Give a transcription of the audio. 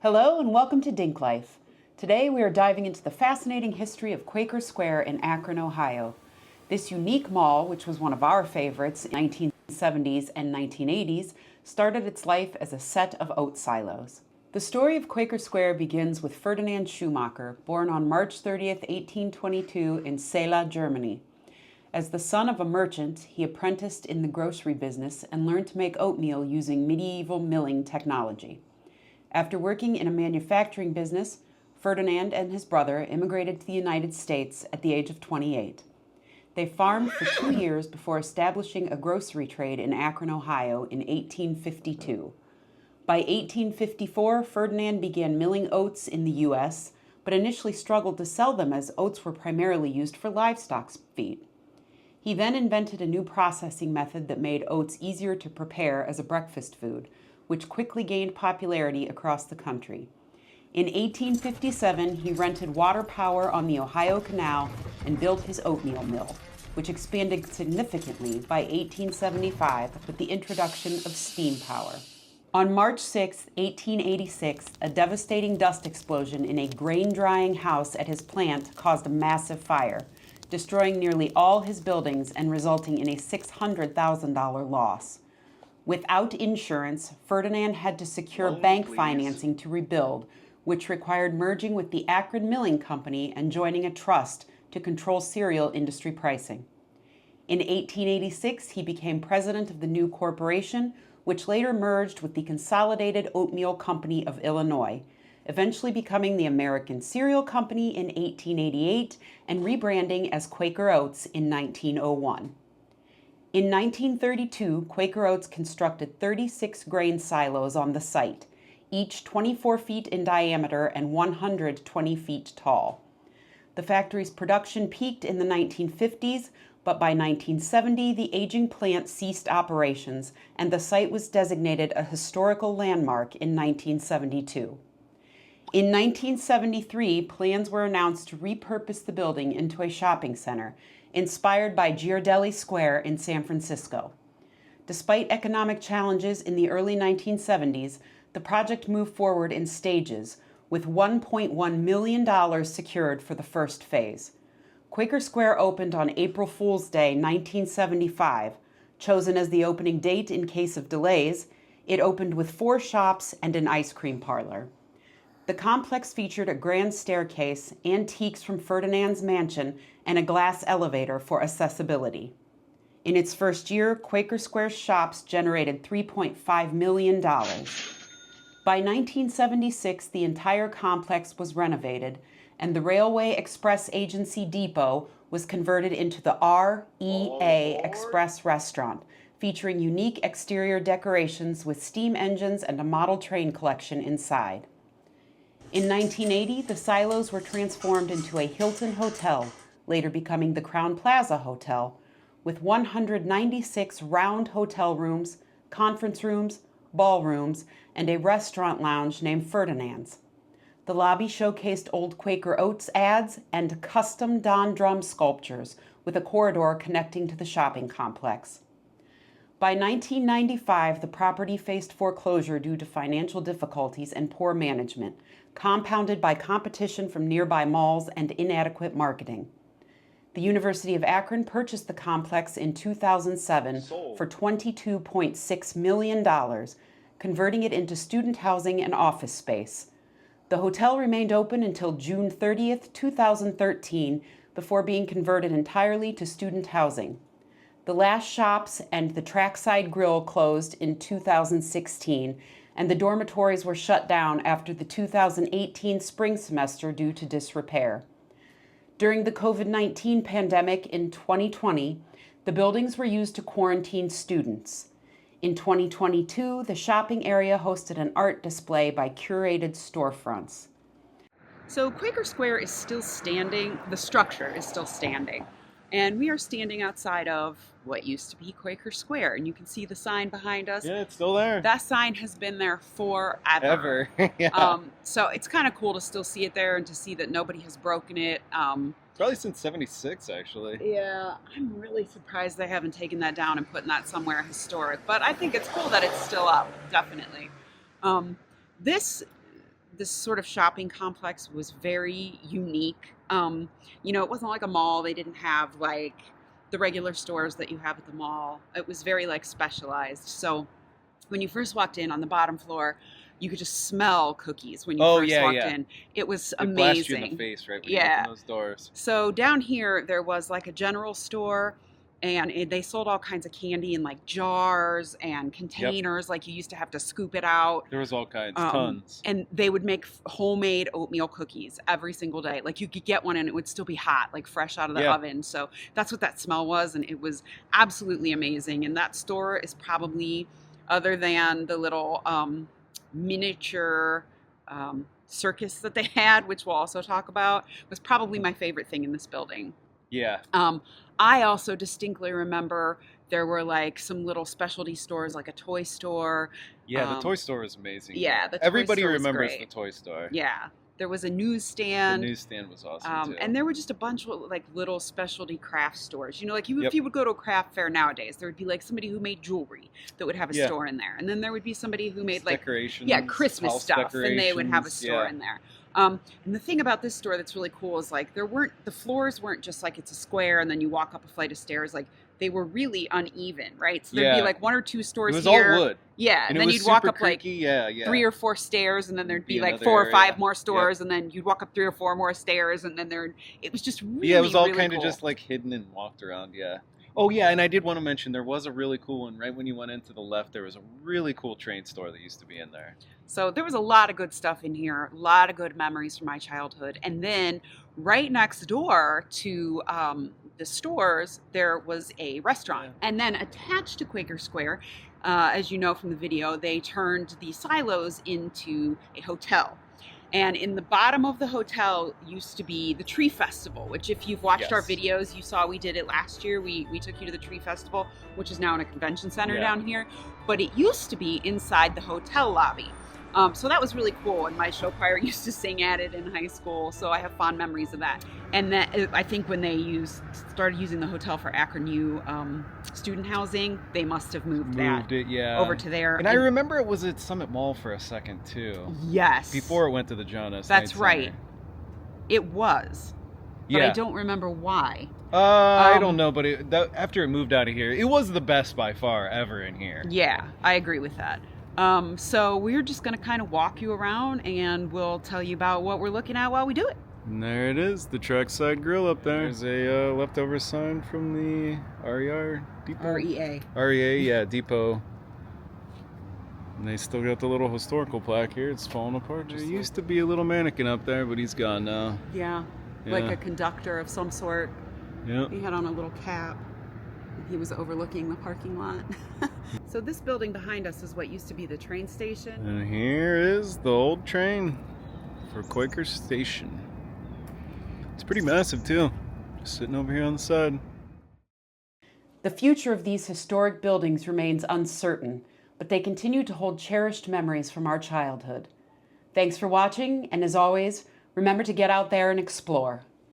Hello and welcome to DinkLife. Today we are diving into the fascinating history of Quaker Square in Akron, Ohio. This unique mall, which was one of our favorites in the 1970s and 1980s, started its life as a set of oat silos. The story of Quaker Square begins with Ferdinand Schumacher, born on March 30th, 1822 in Celle, Germany. As the son of a merchant, he apprenticed in the grocery business and learned to make oatmeal using medieval milling technology. After working in a manufacturing business, Ferdinand and his brother immigrated to the United States at the age of 28. They farmed for 2 years before establishing a grocery trade in Akron, Ohio in 1852. By 1854, Ferdinand began milling oats in the U.S., but initially struggled to sell them as oats were primarily used for livestock feed. He then invented a new processing method that made oats easier to prepare as a breakfast food, which quickly gained popularity across the country. In 1857, he rented water power on the Ohio Canal and built his oatmeal mill, which expanded significantly by 1875 with the introduction of steam power. On March 6, 1886, a devastating dust explosion in a grain-drying house at his plant caused a massive fire, destroying nearly all his buildings and resulting in a $600,000 loss. Without insurance, Ferdinand had to secure bank financing to rebuild, which required merging with the Akron Milling Company and joining a trust to control cereal industry pricing. In 1886, he became president of the new corporation, which later merged with the Consolidated Oatmeal Company of Illinois, eventually becoming the American Cereal Company in 1888 and rebranding as Quaker Oats in 1901. In 1932, Quaker Oats constructed 36 grain silos on the site, each 24 feet in diameter and 120 feet tall. The factory's production peaked in the 1950s, but by 1970, the aging plant ceased operations, and the site was designated a historical landmark in 1972. In 1973, plans were announced to repurpose the building into a shopping center, inspired by Ghirardelli Square in San Francisco. Despite economic challenges in the early 1970s, the project moved forward in stages, with $1.1 million secured for the first phase. Quaker Square opened on April Fool's Day, 1975. Chosen as the opening date in case of delays, it opened with 4 shops and an ice cream parlor. The complex featured a grand staircase, antiques from Ferdinand's mansion, and a glass elevator for accessibility. In its first year, Quaker Square shops generated $3.5 million. By 1976, the entire complex was renovated, and the Railway Express Agency Depot was converted into the REA Express Restaurant, featuring unique exterior decorations with steam engines and a model train collection inside. In 1980, the silos were transformed into a Hilton Hotel, later becoming the Crowne Plaza Hotel, with 196 round hotel rooms, conference rooms, ballrooms, and a restaurant lounge named Ferdinand's. The lobby showcased old Quaker Oats ads and custom Don Drum sculptures with a corridor connecting to the shopping complex. By 1995, the property faced foreclosure due to financial difficulties and poor management, compounded by competition from nearby malls and inadequate marketing. The University of Akron purchased the complex in 2007 for $22.6 million, converting it into student housing and office space. The hotel remained open until June 30th, 2013, before being converted entirely to student housing. The last shops and the Trackside Grill closed in 2016, and the dormitories were shut down after the 2018 spring semester due to disrepair. During the COVID-19 pandemic in 2020, the buildings were used to quarantine students. In 2022, the shopping area hosted an art display by curated storefronts. So Quaker Square is still standing, the structure is still standing. And we are standing outside of what used to be Quaker Square. And you can see the sign behind us. Yeah, it's still there. That sign has been there forever. Yeah. So it's kind of cool to still see it there and to see that nobody has broken it. Probably since '76, actually. Yeah, I'm really surprised they haven't taken that down and put that somewhere historic. But I think it's cool that it's still up, definitely. This this sort of shopping complex was very unique. You know, it wasn't like a mall. They didn't have like the regular stores that you have at the mall. It was very like specialized. So when you first walked in on the bottom floor, you could just smell cookies when you first walked in. It was amazing. It blasts you in the face, right, when you open those doors. So down here, there was like a general store, and they sold all kinds of candy in like jars and containers. Like you used to have to scoop it out. There was all kinds, tons. And they would make homemade oatmeal cookies every single day. Like you could get one and it would still be hot, like fresh out of the oven. So that's what that smell was. And it was absolutely amazing. And that store is probably, other than the little miniature circus that they had, which we'll also talk about, was probably my favorite thing in this building. Yeah. I also distinctly remember there were like some little specialty stores, like a toy store. Yeah, the toy store was amazing. Yeah, the toy everybody store remembers was great. the toy store. Yeah. There was a newsstand. The newsstand was awesome too. And there were just a bunch of like little specialty craft stores. You know, like if you would go to a craft fair nowadays, there would be like somebody who made jewelry that would have a store in there. And then there would be somebody who made like decorations, Christmas stuff, and they would have a store in there. And the thing about this store that's really cool is like the floors weren't just like it's a square and then you walk up a flight of stairs. Like they were really uneven, right? So there'd be like one or two stores here. It was all wood. Yeah, and then you'd walk up like 3 or 4 stairs, and then there'd be like 4 or 5 more stores, and then you'd walk up 3 or 4 more stairs, and then it was just really, it was all really kind cool. of just like hidden and walked around, Oh yeah, and I did want to mention there was a really cool one right when you went into the left. There was a really cool train store that used to be in there. So there was a lot of good stuff in here, a lot of good memories from my childhood. And then right next door to the stores, there was a restaurant. And then attached to Quaker Square, as you know from the video, they turned the silos into a hotel. And in the bottom of the hotel used to be the Tree Festival, which if you've watched our videos, you saw we did it last year. We took you to the Tree Festival, which is now in a convention center down here. But it used to be inside the hotel lobby. So that was really cool. And my show choir used to sing at it in high school. So I have fond memories of that. And that, I think when they started using the hotel for Akron U student housing, they must have moved it over to there. And I remember it was at Summit Mall for a second too. Yes. Before it went to the John S. That's Knight right. Center. It was. But I don't remember why. I don't know, but after it moved out of here, it was the best by far ever in here. Yeah, I agree with that. So we're just going to kind of walk you around, and we'll tell you about what we're looking at while we do it. And there it is, the Trackside Grill up there. There's a leftover sign from the RER depot. REA, depot. And they still got the little historical plaque here. It's falling apart. There used to be a little mannequin up there, but he's gone now. Yeah, like a conductor of some sort. Yeah. He had on a little cap. He was overlooking the parking lot. So this building behind us is what used to be the train station. And here is the old train for Quaker Station. It's pretty massive too. Just sitting over here on the side. The future of these historic buildings remains uncertain, but they continue to hold cherished memories from our childhood. Thanks for watching, and as always, remember to get out there and explore.